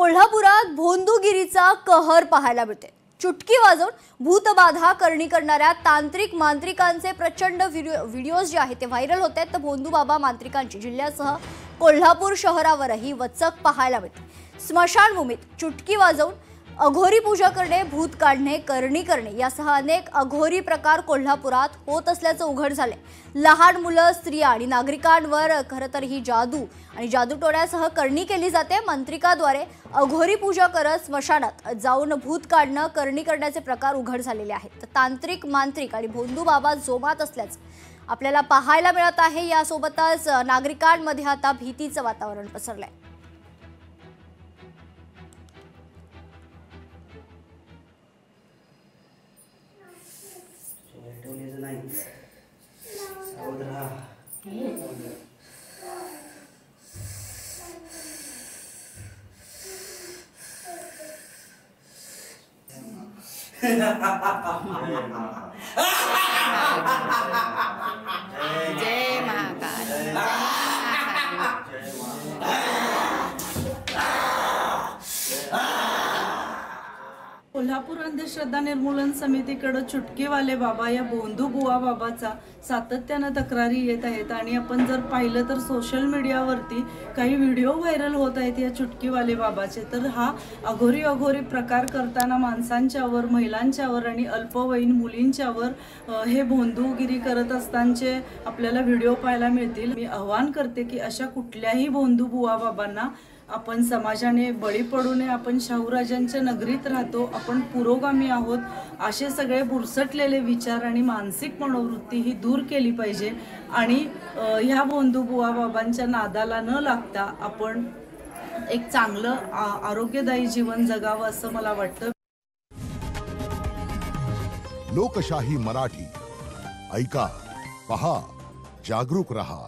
कोल्हापुरात भोंदूगिरीचा कहर पाहायला मिळते। चुटकी वाजवून भूतबाधा करणी करणाऱ्या तांत्रिक मांत्रिकांचे प्रचंड व्हिडिओज जे आहेत ते व्हायरल होत आहेत। तर भोंदूबाबा मांत्रिकांची जिल्ह्यासह कोल्हापूर शहरावरही वचक पाहायला मिळते। स्मशानभूमीत चुटकी वाजवून अघोरी पूजा करणे, भूत काढणे, करणी करणे यासह अनेक अघोरी प्रकार कोल्हापुरात होत असल्याचं उघड झाले। लहान मुलं, स्त्रिया आणि नागरिकांवर खरं तर ही जादू आणि जादूटोण्यासह करणी केली जाते। मंत्रिकाद्वारे अघोरी पूजा करत स्मशानात जाऊन भूत काढणं, करणी करण्याचे प्रकार उघड झालेले आहेत। तर तांत्रिक, मांत्रिक आणि भोंदूबाबा जोमात असल्याचं आपल्याला पाहायला मिळत आहे। यासोबतच नागरिकांमध्ये आता भीतीचं वातावरण पसरलंय। जय महाकाल। कोल्हापूर अंधश्रद्धा निर्मूलन समितीकडे चुटकीवाले बाबा या भोंदू बुवा बाबाचा सातत्याने तक्रारी येत आहेत आणि आपण जर पाहिलं तर सोशल मीडियावरती काही व्हिडिओ व्हायरल होत आहेत या चुटकीवाले बाबाचे। तर हा अघोरी प्रकार करताना माणसांच्यावर, महिलांच्यावर आणि अल्पवयीन मुलींच्यावर हे भोंदूगिरी करत असतानाचे आपल्याला व्हिडिओ पाहायला मिळतील। मी आवाहन करते की अशा कुठल्याही भोंदू बुवा बाबांना आपण समाजाने बळी पडू नये। आपण शाहूराजांच्या नगरीत राहतो, आपण पुरोगामी आहोत। असे सगळे बुरसटलेले विचार आणि मानसिक मनोवृत्ती ही दूर केली पाहिजे आणि ह्या भोंदू बुवा बाबांच्या नादाला न लागता आपण एक चांगलं आरोग्यदायी जीवन जगावं असं मला वाटतं। लोकशाही मराठी ऐका, पहा, जागरूक रहा।